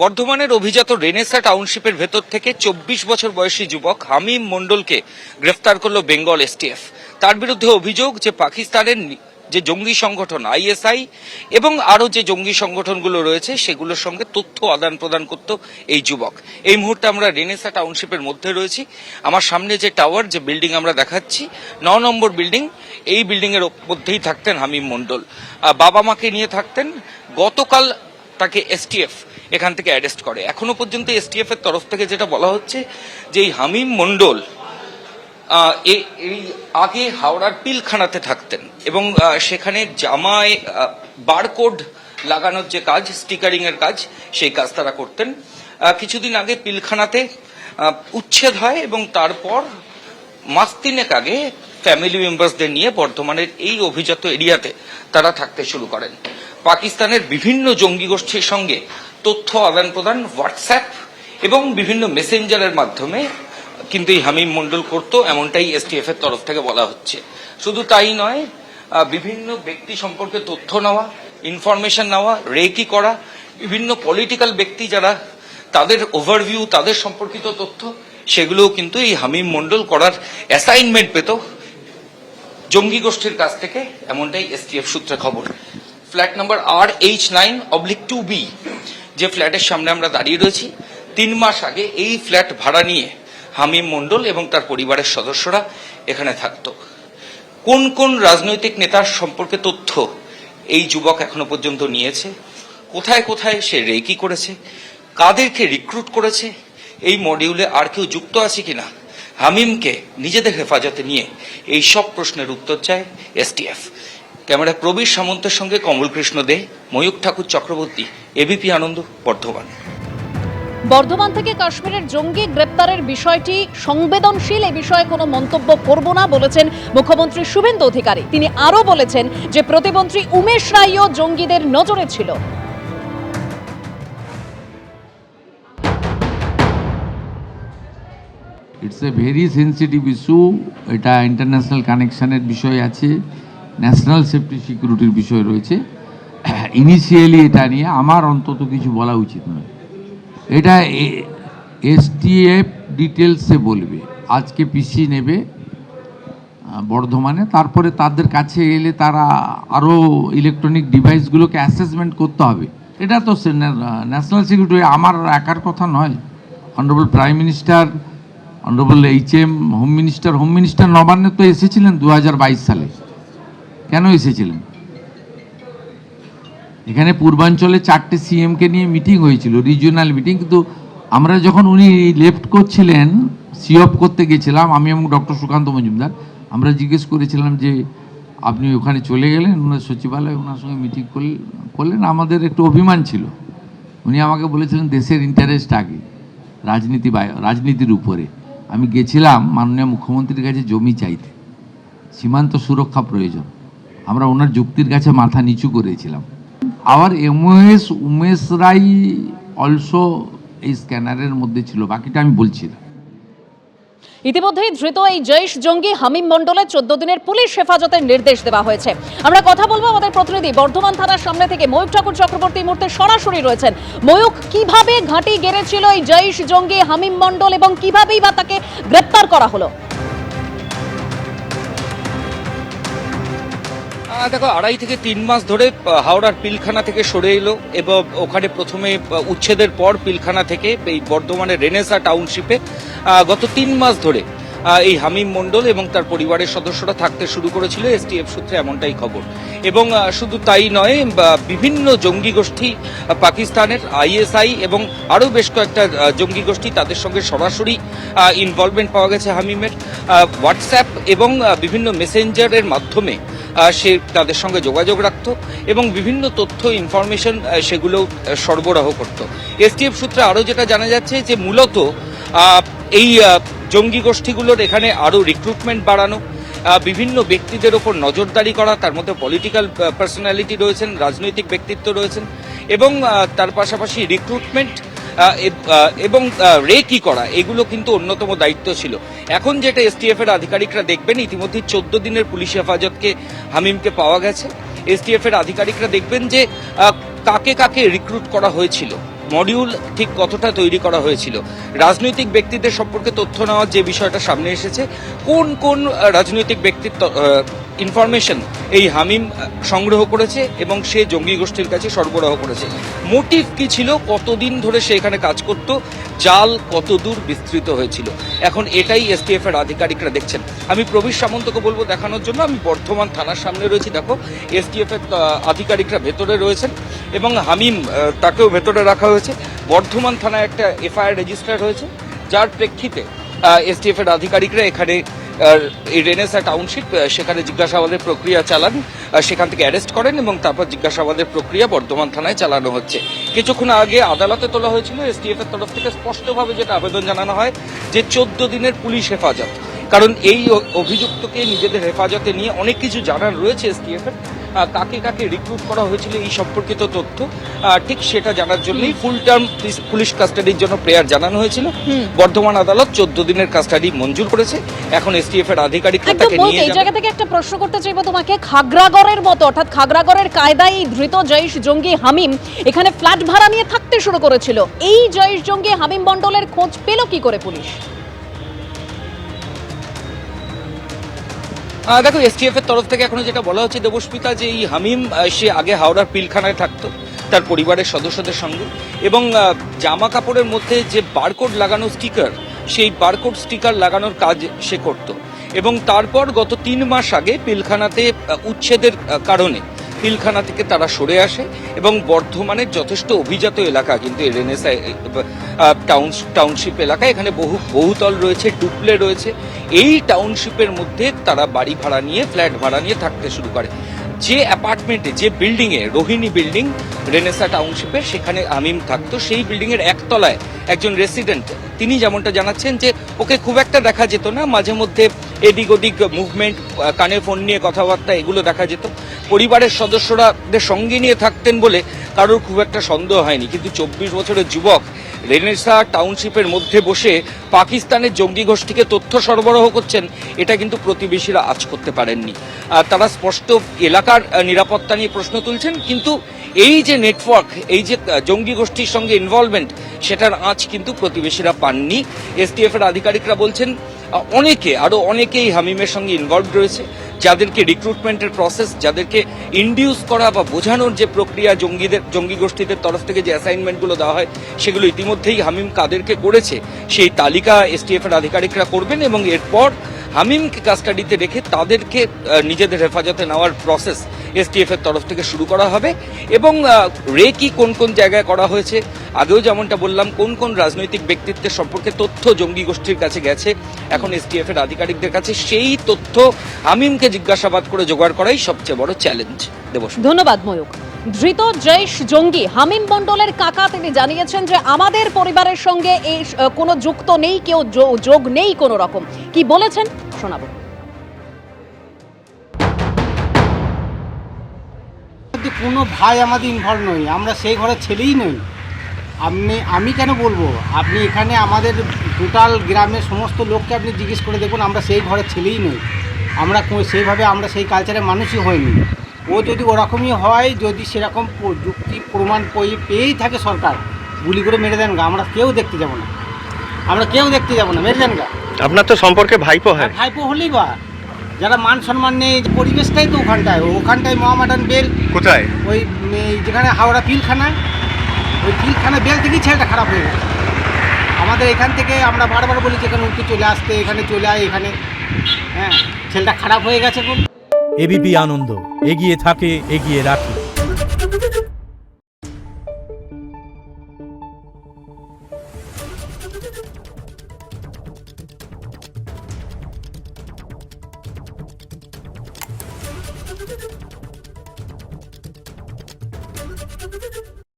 বর্ধমানের অভিজাত রেনেসা টাউনশিপের ভেতর থেকে ২৪ বছর বয়সী যুবক হামিম মণ্ডলকে গ্রেফতার করল বেঙ্গল এসটিএফ। তার বিরুদ্ধে অভিযোগ যে পাকিস্তানের যে জঙ্গি সংগঠন আইএসআই এবং আরো যে জঙ্গি সংগঠনগুলো রয়েছে সেগুলোর সঙ্গে তথ্য আদান প্রদান করত এই যুবক। এই মুহূর্তে আমরা রেনেসা টাউনশিপের মধ্যে রয়েছি। আমার সামনে যে টাওয়ার, যে বিল্ডিং আমরা দেখাচ্ছি, ৯ নম্বর বিল্ডিং, এই বিল্ডিং এর মধ্যেই থাকতেন হামিম মণ্ডল। বাবা মাকে নিয়ে থাকতেন। গতকাল তাকে এসটিএফ এখান থেকে অ্যারেস্ট করে। এখনো পর্যন্ত এসটিএফ এর তরফ থেকে যেটা বলা হচ্ছে যে এই হামিম মণ্ডল এই আগে হাওড়ার পিলখানাতে থাকতেন এবং সেখানে জামায় বারকোড লাগানোর যে কাজ, স্টিকারিং এর কাজ, সেই কাজ তারা করতেন। কিছুদিন আগে পিলখানাতে উচ্ছেদ হয় এবং তারপর মাস তিনেক আগে ফ্যামিলি মেম্বারসদের নিয়ে বর্ধমানের এই অভিজাত এরিয়াতে তারা থাকতে শুরু করেন। পাকিস্তানের বিভিন্ন জঙ্গি গোষ্ঠীর সঙ্গে তথ্য আদান প্রদান হোয়াটসঅ্যাপ এবং বিভিন্ন মেসেঞ্জারের মাধ্যমে কিন্তু এই হামিম মণ্ডল করতো, এমনটাই এসটিএফ এর তরফ থেকে বলা হচ্ছে। শুধু তাই নয়, বিভিন্ন ব্যক্তি সম্পর্কে তথ্য নেওয়া, ইনফরমেশন নেওয়া, রেকি করা, বিভিন্ন পলিটিক্যাল ব্যক্তি যারা, তাদের ওভারভিউ, তাদের সম্পর্কিত তথ্য, সেগুলোও কিন্তু এই হামিম মণ্ডল করার অ্যাসাইনমেন্ট পেত জঙ্গি গোষ্ঠীর কাছ থেকে, এমনটাই এসটিএফ সূত্রে খবর। ফ্ল্যাট নাম্বার R-9/2B, যে ফ্ল্যাটের সামনে আমরা দাঁড়িয়ে রয়েছি, 3 মাস আগে এই ফ্ল্যাট ভাড়া নিয়ে হামিম মণ্ডল এবং তার পরিবারের সদস্যরা এখানে থাকত। কোন কোন রাজনৈতিক নেতার সম্পর্কে তথ্য এই যুবক এখনো পর্যন্ত নিয়েছে, কোথায় কোথায় সে রেকি করেছে, কাদেরকে রিক্রুট করেছে, এই মডিউলে আর কেউ যুক্ত আছে কিনা, হামিমকে নিজেদের হেফাজতে নিয়ে এই সব প্রশ্নের উত্তর চায় এসটিএফ। ক্যামেরা প্রবীর সামন্তের সঙ্গে কমল কৃষ্ণ দে, ময়ূক ঠাকুর চক্রবর্তী, এবিপি আনন্দ, বর্ধমান। বর্ধমান থেকে কাশ্মীরের জঙ্গি গ্রেপ্তারের বিষয়টি সংবেদনশীল, এ বিষয়ে কোনো মন্তব্য করব না বলেছেন মুখ্যমন্ত্রী শুভেন্দু অধিকারী। তিনি আরও বলেছেন যে প্রতিমন্ত্রী উমেশ রায়ও জঙ্গিদের নজরে ছিল। It's a very sensitive issue. এটা ইন্টারন্যাশনাল কানেকশনের বিষয় আছে, ন্যাশনাল সেফটি সিকিউরিটির বিষয় রয়েছে। ইনিশিয়ালি এটা নিয়ে আমার অন্তত কিছু বলা উচিত নয়। এটা এসটিএফ ডিটেলসে বলবে। আজকে পিসি নেবে বর্ধমানে, তারপরে তাদের কাছে এলে তারা আরও ইলেকট্রনিক ডিভাইসগুলোকে অ্যাসেসমেন্ট করতে হবে। এটা তো ন্যাশনাল সিকিউরিটি আমার একার কথা নয়। Honourable prime minister, honourable HM home minister নবান্নে তো এসেছিলেন 2022 সালে। কেন এসেছিলেন? এখানে পূর্বাঞ্চলে 4টে CM-কে নিয়ে মিটিং হয়েছিল, রিজিওনাল মিটিং। কিন্তু আমরা যখন উনি লেফট করছিলেন, সিঅফ করতে গেছিলাম আমি এবং ডক্টর সুকান্ত মজুমদার, আমরা জিজ্ঞেস করেছিলাম যে আপনি ওখানে চলে গেলেন, ওনার সচিবালয়, ওনার সঙ্গে মিটিং করলেন। আমাদের একটু অভিমান ছিল। উনি আমাকে বলেছিলেন দেশের ইন্টারেস্ট আগে, রাজনীতির উপরে। আমি গেছিলাম মাননীয় মুখ্যমন্ত্রীর কাছে জমি চাইতে, সীমান্ত সুরক্ষা প্রয়োজন। আমরা ওনার যুক্তির কাছে মাথা নিচু করেছিলাম। আবার উমেশ রায় অলসো এই স্ক্যানারের মধ্যে ছিল, বাকিটা আমি বলছি না। ইতিমধ্যেই ধৃত এই জৈশ জঙ্গি হামিম মণ্ডলের 14 দিনের পুলিশ হেফাজতের নির্দেশ দেওয়া হয়েছে। আমরা কথা বলবো আমাদের প্রতিনিধি বর্ধমান থানার সামনে থেকে ময়ূক ঠাকুর চক্রবর্তী মুহূর্তে সরাসরি রয়েছেন। ময়ূক, কিভাবে ঘাঁটি গেড়েছিল এই জৈশ জঙ্গি হামিম মণ্ডল এবং কিভাবেই বা তাকে গ্রেপ্তার করা হলো? দেখো, 2.5 থেকে 3 মাস ধরে হাওড়ার পিলখানা থেকে সরে এলো এবং ওখানে প্রথমে উচ্ছেদের পর পিলখানা থেকে এই বর্ধমানের রেনেসা টাউনশিপে গত 3 মাস ধরে এই হামিম মণ্ডল এবং তার পরিবারের সদস্যরা থাকতে শুরু করেছিল, এসটিএফ সূত্রে এমনটাই খবর। এবং শুধু তাই নয়, বিভিন্ন জঙ্গি গোষ্ঠী, পাকিস্তানের আইএসআই এবং আরও বেশ কয়েকটা জঙ্গি গোষ্ঠী, তাদের সঙ্গে সরাসরি ইনভলভমেন্ট পাওয়া গেছে হামিমের। হোয়াটসঅ্যাপ এবং বিভিন্ন মেসেঞ্জারের মাধ্যমে সে তাদের সঙ্গে যোগাযোগ রাখত এবং বিভিন্ন তথ্য, ইনফরমেশন সেগুলো সরবরাহ করত। এসটিএফ সূত্রে আরও যেটা জানা যাচ্ছে যে মূলত এই জঙ্গি গোষ্ঠীগুলোর এখানে আরও রিক্রুটমেন্ট বাড়ানো, বিভিন্ন ব্যক্তিদের ওপর নজরদারি করা, তার মধ্যে পলিটিক্যাল পার্সোনালিটি রয়েছেন, রাজনৈতিক ব্যক্তিত্ব রয়েছেন, এবং তার পাশাপাশি রিক্রুটমেন্ট এবং রেকি করা, এগুলো কিন্তু অন্যতম দায়িত্ব ছিল। এখন যেটা এসটিএফ এর আধিকারিকরা দেখবেন, ইতিমধ্যে 14 দিনের পুলিশ হেফাজতকে হামিমকে পাওয়া গেছে। এসটিএফ এর আধিকারিকরা দেখবেন যে কাকে কাকে রিক্রুট করা হয়েছিল, মডিউল ঠিক কতটা তৈরি করা হয়েছিল, রাজনৈতিক ব্যক্তিদের সম্পর্কে তথ্য নেওয়ার যে বিষয়টা সামনে এসেছে, কোন কোন রাজনৈতিক ব্যক্তির ইনফরমেশন এই হামিম সংগ্রহ করেছে এবং সে জঙ্গি গোষ্ঠীর কাছে সরবরাহ করেছে, মোটিভ কি ছিল, কতদিন ধরে সে এখানে কাজ করত, জাল কতদূর বিস্তৃত হয়েছিল, এখন এটাই এসটিএফ এর আধিকারিকরা দেখছেন। আমি প্রবীর সামন্তকে বলবো দেখানোর জন্য। আমি বর্ধমান থানার সামনে রয়েছি, দেখো এসটিএফ এর আধিকারিকরা ভেতরে রয়েছেন এবং হামিম তাকেও ভেতরে রাখা হয়েছে। বর্ধমান থানায় একটা এফআইআর রেজিস্টার হয়েছে, যার প্রেক্ষিতে এসটিএফ এর আধিকারিকরা এখানে এই রেনেসা টাউনশিপ সেখানে জিজ্ঞাসাবাদের প্রক্রিয়া চালান, সেখান থেকে অ্যারেস্ট করেন এবং তারপর জিজ্ঞাসাবাদের প্রক্রিয়া বর্ধমান থানায় চালানো হচ্ছে। কিছুক্ষণ আগে আদালতে তোলা হয়েছিল এসটিএফ এর তরফ থেকে স্পষ্টভাবে যেটা আবেদন জানানো হয় যে 14 দিনের পুলিশ হেফাজত, কারণ এই অভিযুক্তকে নিজেদের হেফাজতে নিয়ে অনেক কিছু জানার রয়েছে এসটিএফ এর, কাকে কাকে রিক্রুট করা হয়েছিল এই সম্পর্কিত তথ্য ঠিক সেটা জানার জন্যই ফুল টার্ম পুলিশ কাস্টাডির জন্য প্রেয়ার জানানো হয়েছিল। বর্ধমান আদালত 14 দিনের কাস্টাডি মঞ্জুর করেছে। এখন এসটিএফ এর আধিকারিকরা তাকে নিয়ে এই জায়গা থেকে একটা প্রশ্ন করতে চাইবো তোমাকে, খাগড়াগড়ের মতো অর্থাৎ খাগড়াগড়ের কায়দায় ধৃত জৈশ জঙ্গি হামিম এখানে ফ্ল্যাট ভাড়া নিয়ে থাকতে শুরু করেছিল, এই জৈশ জঙ্গি হামিম মণ্ডলের খোঁজ পেল কি করে পুলিশ? দেখো এসটিএফ এর তরফ থেকে এখনো যেটা বলা হচ্ছে দেবস্মিতা, যে এই হামিম সে আগে হাওড়ার পিলখানায় থাকতো তার পরিবারের সদস্যদের সঙ্গে, এবং জামা কাপড়ের মধ্যে যে বারকোড লাগানো স্টিকার, সেই বারকোড স্টিকার লাগানোর কাজ সে করত, এবং তারপর গত 3 মাস আগে পিলখানাতে উচ্ছেদের কারণে পিলখানা থেকে তারা সরে আসে এবং বর্ধমানের যথেষ্ট অভিজাত এলাকা কিন্তু এই রেনেসা টাউনশিপ এলাকা, এখানে বহুতল রয়েছে, ডুপ্লে রয়েছে, এই টাউনশিপের মধ্যে তারা বাড়ি ভাড়া নিয়ে ফ্ল্যাট ভাড়া নিয়ে থাকতে শুরু করে। যে অ্যাপার্টমেন্টে, যে বিল্ডিংয়ে, রোহিণী বিল্ডিং রেনেসা টাউনশিপে, সেখানে হামিম থাকতো, সেই বিল্ডিংয়ের একতলায় একজন রেসিডেন্ট, তিনি যেমনটা জানাচ্ছেন যে ওকে খুব একটা দেখা যেত না, মাঝে মধ্যে এদিক ওদিক মুভমেন্ট, কানে ফোন নিয়ে কথাবার্তা এগুলো দেখা যেত, পরিবারের সদস্যরাদের সঙ্গে নিয়ে থাকতেন বলে কারোর খুব একটা সন্দেহ হয়নি। কিন্তু 24 বছরের যুবক রেনেসা টাউনশিপের মধ্যে বসে পাকিস্তানের জঙ্গি গোষ্ঠীকে তথ্য সরবরাহ করছেন, এটা কিন্তু প্রতিবেশীরা আজ করতে পারেননি। তারা স্পষ্ট এলাকার নিরাপত্তা নিয়ে প্রশ্ন তুলছেন, কিন্তু এই যে নেটওয়ার্ক, এই যে জঙ্গি গোষ্ঠীর সঙ্গে ইনভলভমেন্ট, সেটার আঁচ কিন্তু প্রতিবেশীরা পাননি। এসটিএফ এর আধিকারিকরা বলছেন আরো অনেকেই হামিমের সঙ্গে ইনভলভ রয়েছে, যাদেরকে রিক্রুটমেন্টের প্রসেস, যাদেরকে ইন্ডিউস করা বা বোঝানোর যে প্রক্রিয়া, জঙ্গি গোষ্ঠীদের তরফ থেকে যে অ্যাসাইনমেন্টগুলো দেওয়া হয়, সেগুলো ইতিমধ্যেই হামিম কাদেরকে করেছে সেই তালিকা এসটিএফ এর আধিকারিকরা করবেন, এবং এরপর হামিমকে কাস্টাডিতে রেখে তাদেরকে নিজেদের হেফাজতে নেওয়ার প্রসেস এসটিএফ এর তরফ থেকে শুরু করা হবে। এবং রেকি কোন কোন জায়গায় করা হয়েছে, আগেও যেমনটা বললাম, কোন কোন রাজনৈতিক ব্যক্তিত্বের সম্পর্কে তথ্য জঙ্গি গোষ্ঠীর কাছে গেছে, এখন এসটিএফ এর আধিকারিকদের কাছে সেই তথ্য হামিমকে জিজ্ঞাসাবাদ করে জোগাড় করাই সবচেয়ে বড় চ্যালেঞ্জ। ধন্যবাদ ময়ূক। ধৃত জৈশ জঙ্গি হামিম মণ্ডলের কাকা তিনি জানিয়েছেন যে আমাদের পরিবারের সঙ্গে এই কোনো যুক্ত নেই, কেউ যোগ নেই কোনো রকম। কি বলেছেন শোনাবো। কোনো ভাই আমাদের ইনভলভ নই, আমরা সেই ঘরের ছেলেই নই। আমি কেন বলবো, আপনি এখানে আমাদের টোটাল গ্রামের সমস্ত লোককে আপনি জিজ্ঞেস করে দেখুন, আমরা সেই ঘরের ছেলেই নই, আমরা সেইভাবে আমরা সেই কালচারের মানুষই হয়নি। ও যদি ওরকমই হয়, যদি সেরকম যুক্তি প্রমাণ পেয়েই থাকে সরকার, গুলি করে মেরে দেন গা, আমরা কেউ দেখতে যাব না, মেরে দেন গা। আপনার তো সম্পর্কে ভাইপো হয়। ভাইপো হলেই বা যারা মান সম্মান নেই, পরিবেশটাই তো ওখানটায় মহামাডান বেল কোথায়, ওই যেখানে হাওড়া পিলখানা, ওই পিলখানা বেল থেকেই ছেলেটা খারাপ হয়ে গেছে। আমাদের এখান থেকে আমরা বারবার বলি যে এখানে উঠতে চলে আসতে, এখানে চলে আয় এখানে, হ্যাঁ ছেলেটা খারাপ হয়ে গেছে। এবিপি আনন্দ, এগিয়ে থাকে, এগিয়ে রাখে। Thank you.